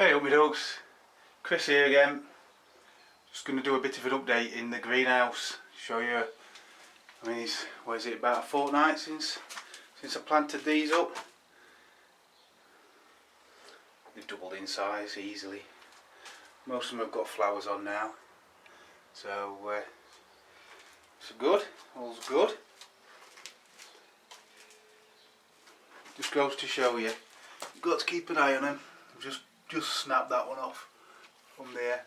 Hey up my dogs, Chris here again. Just going to do a bit of an update in the greenhouse. Show you, I mean it's, what is it, about a fortnight since I planted these up. They've doubled in size easily. Most of them have got flowers on now. So it's good, all's good. Just goes to show you, you've got to keep an eye on them. Just snap that one off from there.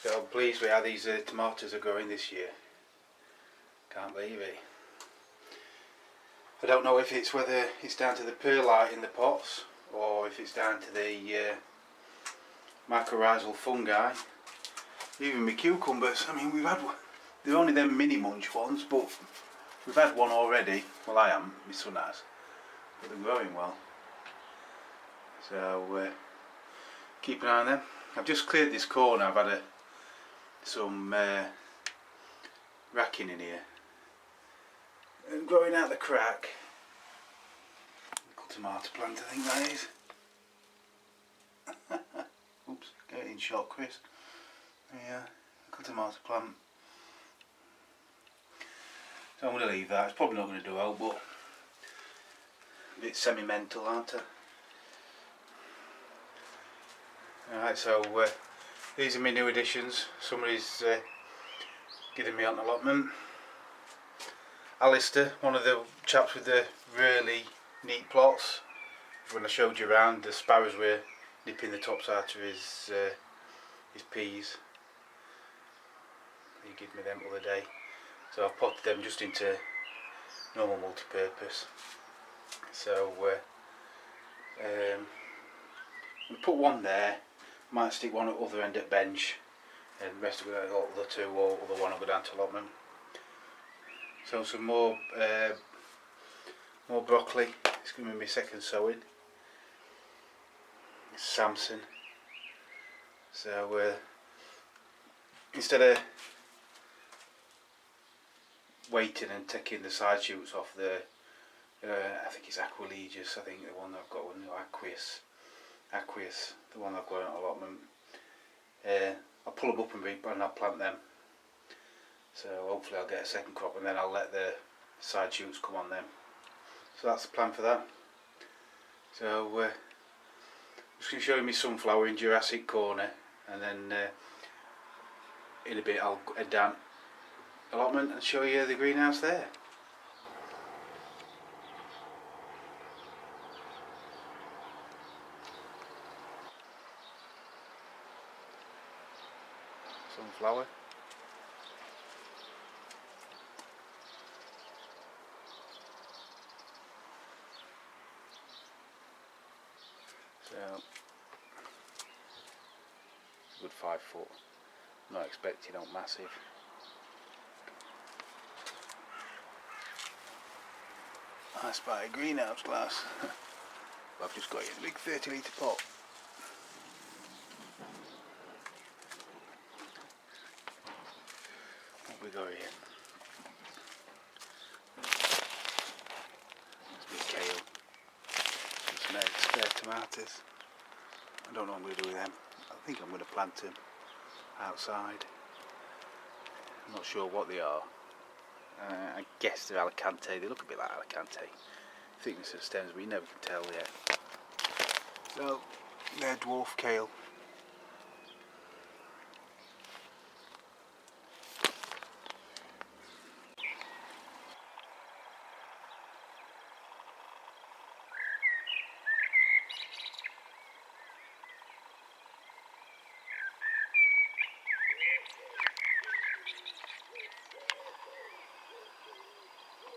So I'm pleased with how these tomatoes are growing this year. Can't believe it. I don't know if it's whether it's down to the perlite in the pots or if it's down to the mycorrhizal fungi. Even my cucumbers, I mean they're only them mini munch ones, but we've had one already. Well, I am, my son has, but they're growing well. So keep an eye on them. I've just cleared this corner. I've had some racking in here and growing out the crack. Little tomato plant, I think that is. Oops, get it in shot, Chris. Yeah, little tomato plant. So I'm going to leave that. It's probably not going to do well, but a bit sentimental, aren't I? Alright, so these are my new additions. Somebody's giving me on allotment. Alistair, one of the chaps with the really neat plots. When I showed you around, the sparrows were nipping the tops out of his peas. He gave me them the other day. So I've potted them just into normal multi-purpose. So I'll put one there, might stick one at the other end at bench, and the rest of the other two or the one will go down to allotment. So some more broccoli. It's going to be my second sowing. It's Samson. So instead of waiting and taking the side shoots off the, I think it's Aquilejus, I think the one I've got, Aqueous, the one I've got on allotment. I'll pull them up and I'll plant them. So hopefully I'll get a second crop and then I'll let the side shoots come on them. So that's the plan for that. So I'm just going to show you my sunflower in Jurassic corner, and then in a bit I'll head down allotment and show you the greenhouse there. Sunflower. So good 5 foot. Not expecting out massive. Nice by a greenhouse glass. I've just got it in a big 30-litre pot. What we got here? It's a bit kale. Some spare tomatoes. I don't know what I'm going to do with them. I think I'm going to plant them outside. I'm not sure what they are. I guess they're Alicante. They look a bit like Alicante. Thickness of stems, but you never can tell yet. So they're dwarf kale.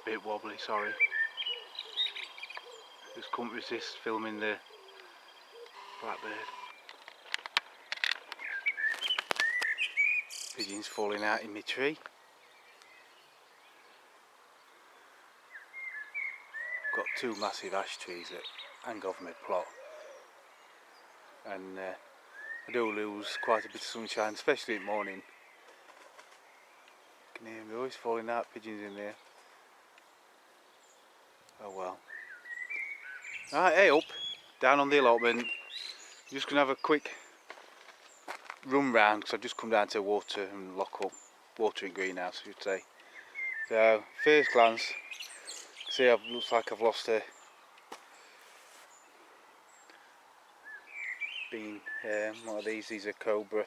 Bit wobbly, sorry. Just couldn't resist filming the blackbird. Pigeons falling out in my tree. Got 2 massive ash trees that hang off my plot, and I do lose quite a bit of sunshine, especially in the morning. You can hear them always falling out, pigeons in there. Oh well. Right, hey up, down on the allotment. Just gonna have a quick run round because I've just come down to water and lock up, watering greenhouse, I should say. So first glance, see, looks like I've lost a bean. What are these? These are Cobra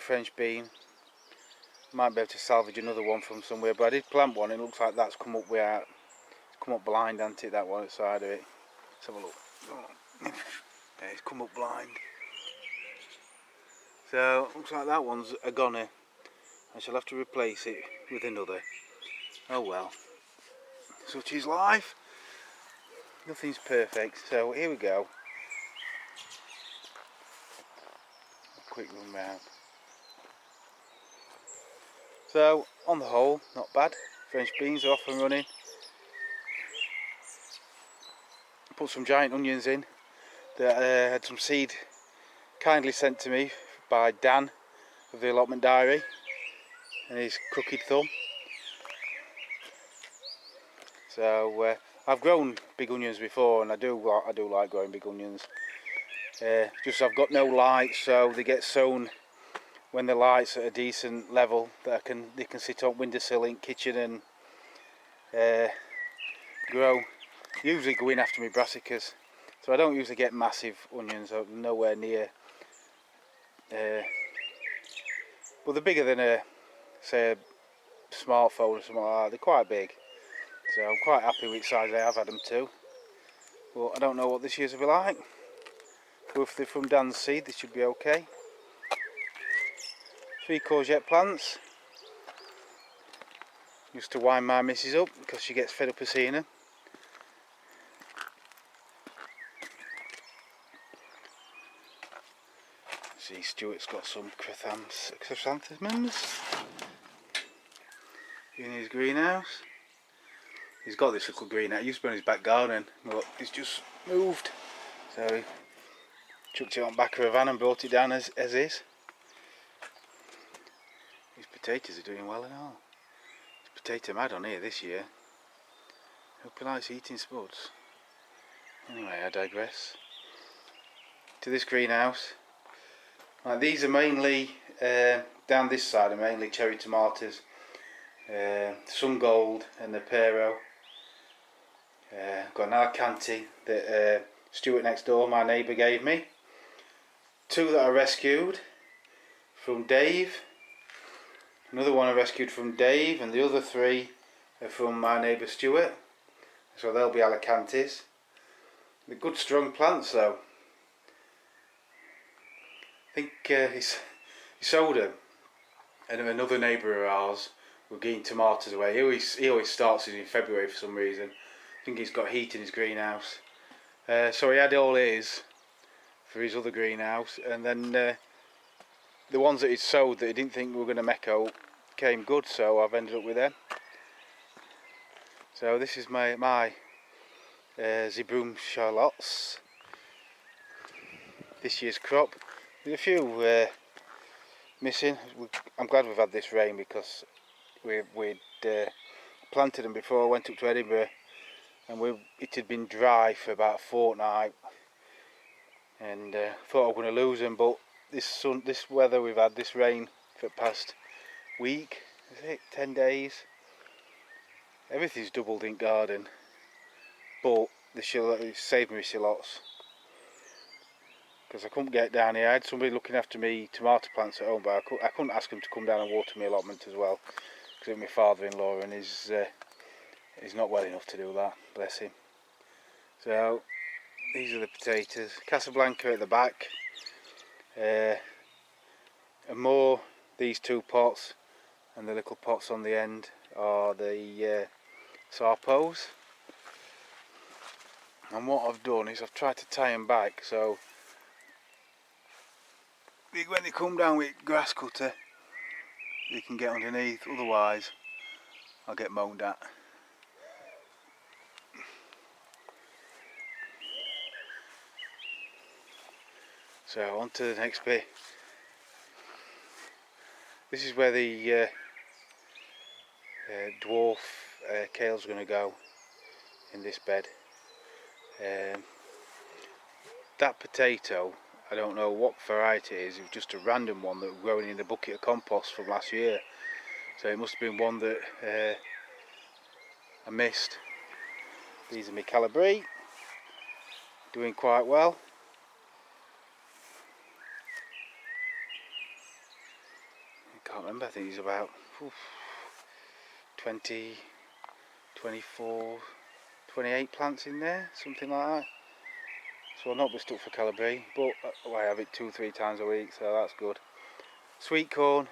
French bean. Might be able to salvage another one from somewhere, but I did plant one and it looks like that's come up without, it's come up blind, hasn't it, that one at the side of it. Let's have a look. Yeah, it's come up blind. So looks like that one's a goner. I shall have to replace it with another. Oh well, such is life. Nothing's perfect. So here we go. A quick run round. So on the whole, not bad. French beans are off and running. Put some giant onions in that had some seed kindly sent to me by Dan of the Allotment Diary and his crooked thumb. So I've grown big onions before, and I do like growing big onions. Just I've got no light, so they get sown when the light's at a decent level that they can sit on windowsill in kitchen and grow. Usually go in after my brassicas, so I don't usually get massive onions. I'm nowhere near. But they're bigger than say a smartphone or something like that. They're quite big, so I'm quite happy with the size I have had them to. But I don't know what this year's will be like. But if they're from Dan's seed, they should be okay. 3 courgette plants, just to wind my missus up because she gets fed up of seeing them. See, Stuart's got some chrysanthemums in his greenhouse. He's got this little greenhouse. It used to be on his back garden, but it's just moved. So he chucked it on the back of a van and brought it down as is. His potatoes are doing well and all. It's potato mad on here this year. Hope he likes eating spuds. Anyway, I digress. To this greenhouse. Right, these are mainly, down this side are mainly cherry tomatoes. Sun Gold and the Pero. Got an Alicante that Stuart next door, my neighbour, gave me. 2 that I rescued from Dave. Another one I rescued from Dave, and the other 3 are from my neighbour Stuart. So they'll be Alicantes. They're good strong plants though. I think he sold them, and another neighbour of ours were getting tomatoes away. He always starts in February for some reason. I think he's got heat in his greenhouse. So he had all his for his other greenhouse, and then the ones that he'd sowed that he didn't think were going to make out came good, so I've ended up with them. So this is my Zebroom Charlottes. This year's crop. There's a few missing. I'm glad we've had this rain because we'd planted them before I went up to Edinburgh, and it had been dry for about a fortnight, and thought I was going to lose them. But this weather we've had, this rain for the past week, is it 10 days? Everything's doubled in garden, but it saved me shallots because I couldn't get down here. I had somebody looking after me tomato plants at home, but I couldn't ask him to come down and water my allotment as well because it was my father-in-law, and he's not well enough to do that, bless him. So these are the potatoes. Casablanca at the back, and more these 2 pots, and the little pots on the end are the Sarpos. And what I've done is I've tried to tie them back so when they come down with grass cutter they can get underneath, otherwise I'll get moaned at. So on to the next bit. This is where the dwarf kale's going to go. in this bed. That potato, I don't know what variety it is. It was just a random one that was growing in a bucket of compost from last year. So it must have been one that I missed. These are my Calibri, doing quite well. I can't remember, I think there's about 20, 24, 28 plants in there, something like that. So I'll not be stuck for Calibri, but I have it 2-3 times a week, so that's good. Sweet corn,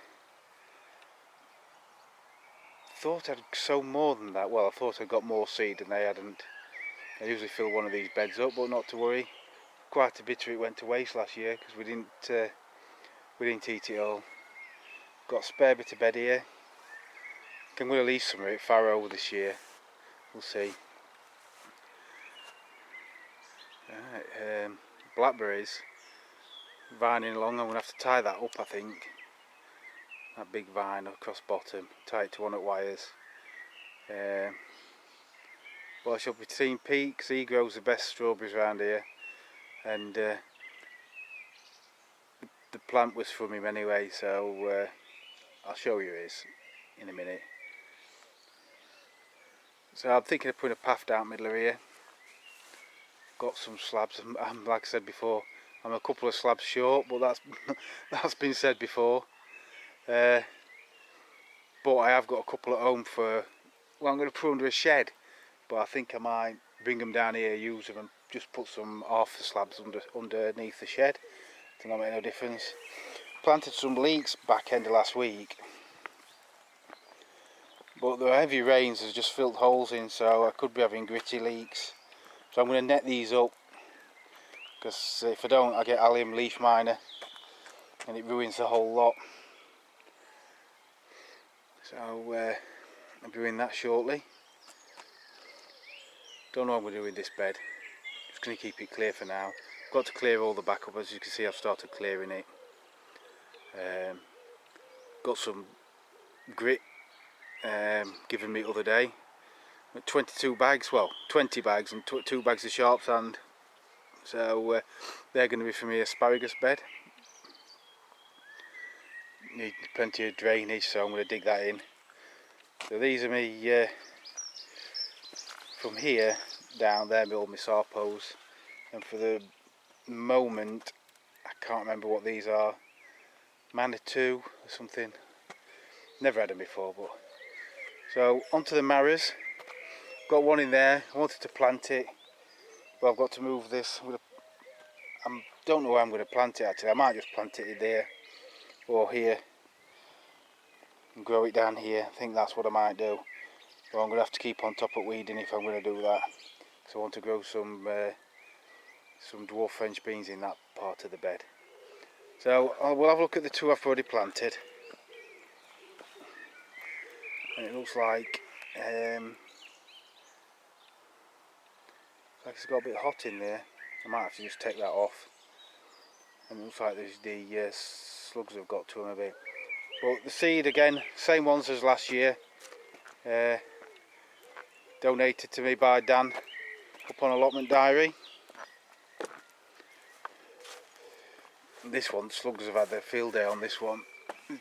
thought I'd sown more than that. Well, I thought I'd got more seed and they hadn't. I usually fill one of these beds up, but not to worry. Quite a bit of it went to waste last year because we didn't eat it all. Got a spare bit of bed here. I'm going to leave some of it farrow this year. We'll see. Right, blackberries vining along. I'm going to have to tie that up, I think. That big vine across bottom. Tie it to one of the wires. Well, I shall be seeing Pete because he grows the best strawberries around here, and the plant was from him anyway, so I'll show you his in a minute. So I'm thinking of putting a path down middle of here. Got some slabs. Like I said before, I'm a couple of slabs short, but that's been said before. But I have got a couple at home for. Well, I'm going to put under a shed, but I think I might bring them down here, use them, and just put some half the slabs underneath the shed to not make no difference. Planted some leeks back end of last week, but the heavy rains has just filled holes in, so I could be having gritty leeks. So I'm going to net these up, because if I don't, I get allium leaf miner and it ruins the whole lot. So I'm doing that shortly. Don't know what I'm going to do in this bed. Just going to keep it clear for now. Got to clear all the back up. As you can see, I've started clearing it. Got some grit given me the other day. 22 bags, well 20 bags and 2 bags of sharp sand. So they're going to be for my asparagus bed. Need plenty of drainage, so I'm going to dig that in. So these are me from here down there, all my sarpos, and for the moment I can't remember what these are. Manitou or something. Never had them before, but so onto the Maras. Got one in there. I wanted to plant it, but I've got to move this. I don't know where I'm going to plant it actually. I might just plant it in there or here and grow it down here. I think that's what I might do. But I'm going to have to keep on top of weeding if I'm going to do that. So I want to grow some dwarf French beans in that part of the bed. So we'll have a look at the 2 I've already planted. And it looks like it's got a bit hot in there. I might have to just take that off. And it looks like there's the slugs have got to them a bit. But the seed again, same ones as last year. Donated to me by Dan up on Allotment Diary. And this one, slugs have had their field day on this one.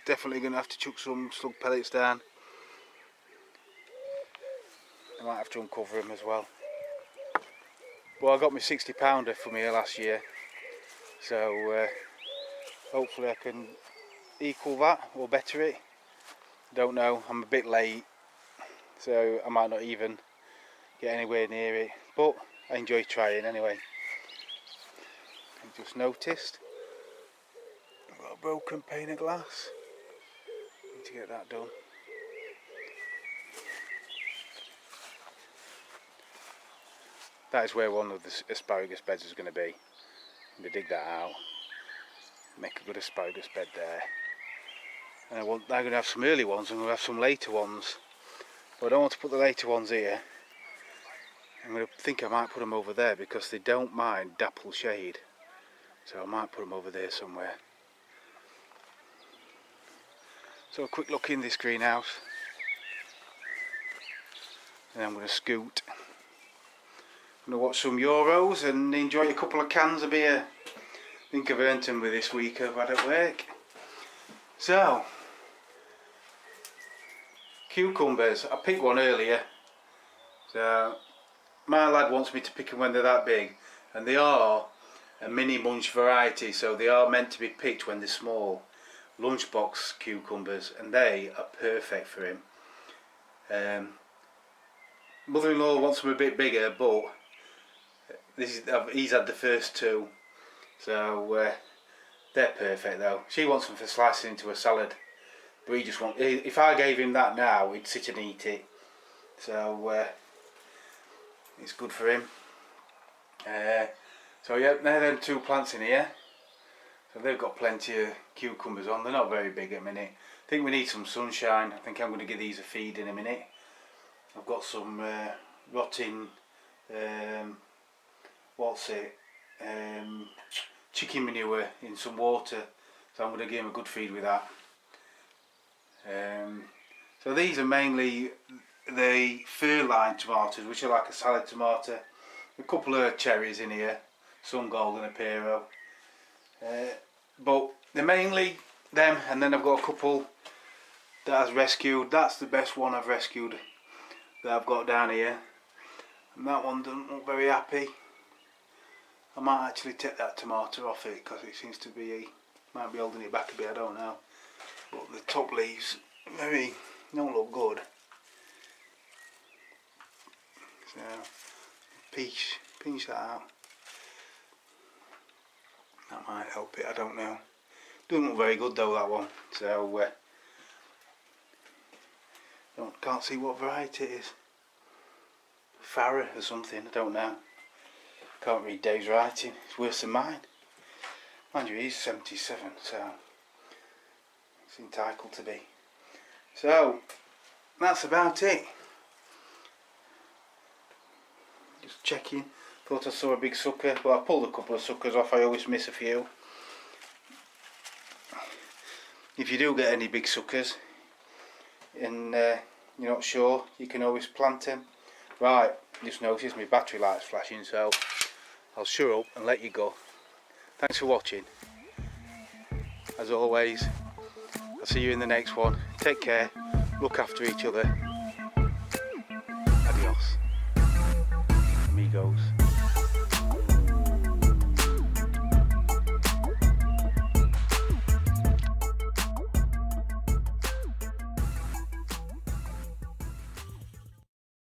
Definitely going to have to chuck some slug pellets down. I might have to uncover them as well. Well, I got my 60 pounder from here last year, so hopefully I can equal that or better it. Don't know, I'm a bit late, so I might not even get anywhere near it, but I enjoy trying anyway. I just noticed I've got a broken pane of glass. Need to get that done. That is where one of the asparagus beds is going to be. I'm going to dig that out, make a good asparagus bed there. And I'm going to have some early ones and we'll have some later ones. But I don't want to put the later ones here. I'm going to think I might put them over there because they don't mind dapple shade. So I might put them over there somewhere. So a quick look in this greenhouse. And I'm going to scoot Gonna watch some Euros and enjoy a couple of cans of beer. I think I've earned them with this week I've had at work. So, cucumbers. I picked one earlier. So, my lad wants me to pick them when they're that big, and they are a mini munch variety, so they are meant to be picked when they're small. Lunchbox cucumbers, and they are perfect for him. Mother-in-law wants them a bit bigger, but he's had the first two, so they're perfect though. She wants them for slicing into a salad, but he just wants. If I gave him that now, he'd sit and eat it. So it's good for him. So yeah, they're them two plants in here. So they've got plenty of cucumbers on. They're not very big at the minute. I think we need some sunshine. I think I'm going to give these a feed in a minute. I've got some rotting, chicken manure in some water. So I'm going to give them a good feed with that. So these are mainly the fur-lined tomatoes, which are like a salad tomato. A couple of cherries in here, some gold and a pero. But they're mainly them, and then I've got a couple that I've rescued. That's the best one I've rescued that I've got down here, and that one doesn't look very happy. I might actually take that tomato off it because it seems to be, might be holding it back a bit, I don't know. But the top leaves maybe don't look good. So pinch that out. That might help it, I don't know. Doesn't look very good though, that one. So can't see what variety it is. Farah or something, I don't know. Can't read Dave's writing, it's worse than mine. Mind you, he's 77, so it's entitled to be. So that's about it. Just checking. Thought I saw a big sucker, but I pulled a couple of suckers off. I always miss a few. If you do get any big suckers and you're not sure, you can always plant them. Right, just noticed my battery light's flashing, so I'll shut up and let you go. Thanks for watching. As always, I'll see you in the next one. Take care, look after each other.